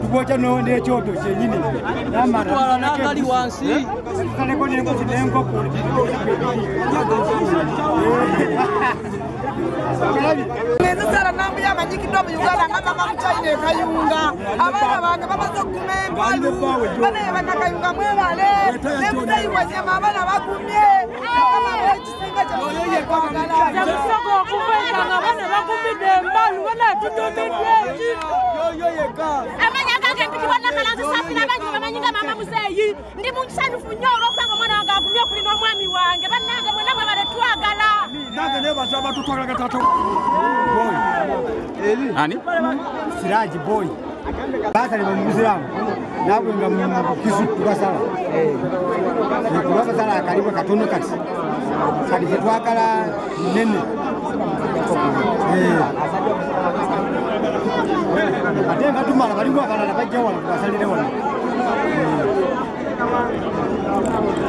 Tubocha no ne choto chenyini namara twala nakali wansi kaleko nengo zinengo kurdi Sara nambu ya majiki dobu Uganda ngama makuchaine kayunga abana bange bamaze kumembalu bana yabana kayunga mwebale nemutai wanyama abana bakumye kama wechisinga cha yoye kwangala yamusoko okuveza ngabana bakumide mbalu bana tutomidweji yoye ka amanya kake ndibona kala zisafira banyu bamanyinga mama museyi ndi munchisanufu nyoro kwanga mwana wanga akumye kuli no mwami wange bananga mwana mwe bale twagala nange ne bazaba tutwagala gatatu boy ani Siraji boy basa ni Muislamu nabwenga mu kisu kubasala ni kubasala kalibu katono kati kali twakala nene atenga tumala balingo abalala bajja wala kubasalire wala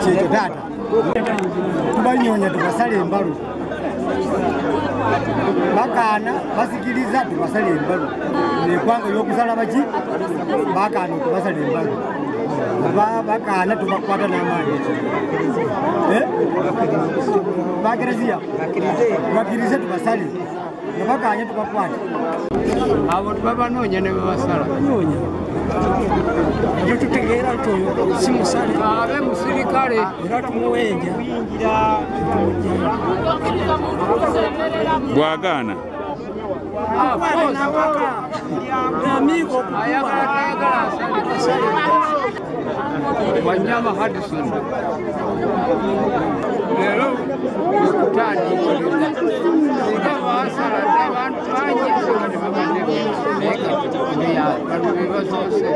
checho tata tubanyonya tubasale embalu bakana basikiliza tubasale embalu ne kwanga yokusala baji bakana tubasale embalu bakana tubakwata n'amaanyi bakirizia bakirize tubasale bakanya tubakwata abo tubabanonya ne babasala nyonya yo tutegera toyo simusale abe musirikale era tumuwenja wingira gwagana amigo ayagala wanyama Hudson lero kutani ikawa asala abantu banyi sokati babande eka ya bantu bibasose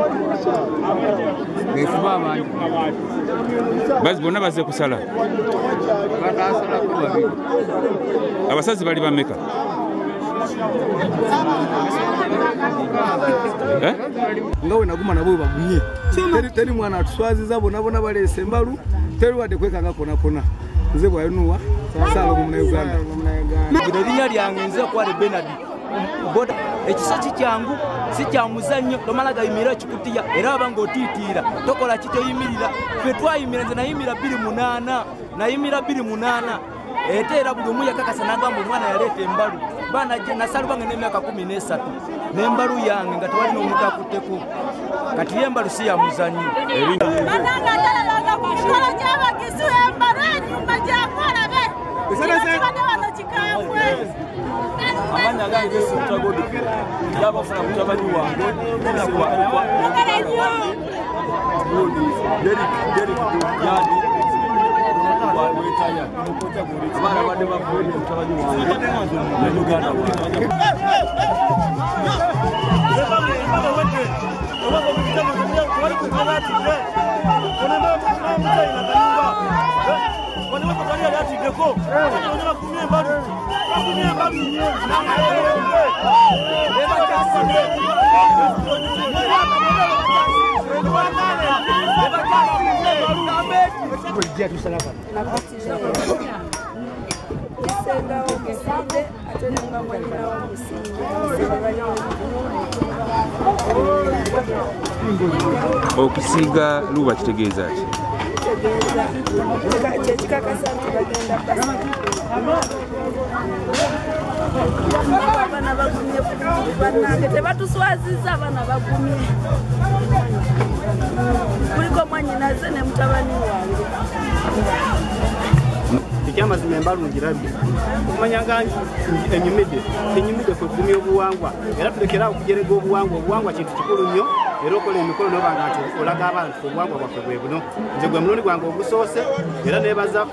befuba banyi bazi bonna baze kusala batasala kuba bibi abasazi bali bameka ngawe naguma nabo bagumye teri mwana atuswaziza bonabona balese embalu teri wade kwekanga kona nze bwayonuwa sala mu Uganda Giderinya lyange nze kwale Bernard boda ekisachi kyangu si kya muzannyo tomalaga yimira kikutiya era abango otitira tokola kito yimirira fe twayimira nze nayimira 28 nayimira 28 etera buli omu yakakasa nagamba omwana yaleta embalu bana je nasalubanga n'emyaka 13 n'embalu yange nga tewali n'omuntu akutteko kati embalu si ya muzannyo bananga talalaga kukola ky'abagisu embalu enyumba gyakola be bana kikambwe amanya gange sitagodi yabafuna kutabani wange kwa Derek yani wetaya abana bade bavuye mutabani wange ne Uganda okusiiga luba kitegeeza ki tebatuswaziza abana bagumye kuliko mwanyinaze ne mutabani wange ekyamazima embalungirabye okumanya nga enyumidde kwe kumya obuwangwa era tulekera okujerega obuwangwa kintu kikulu nnyo era okola emikolo nobanga nti olaga abantu obuwangwa bwaffe bwe buno nze gwe mulundi gwange ogusoose era nebaza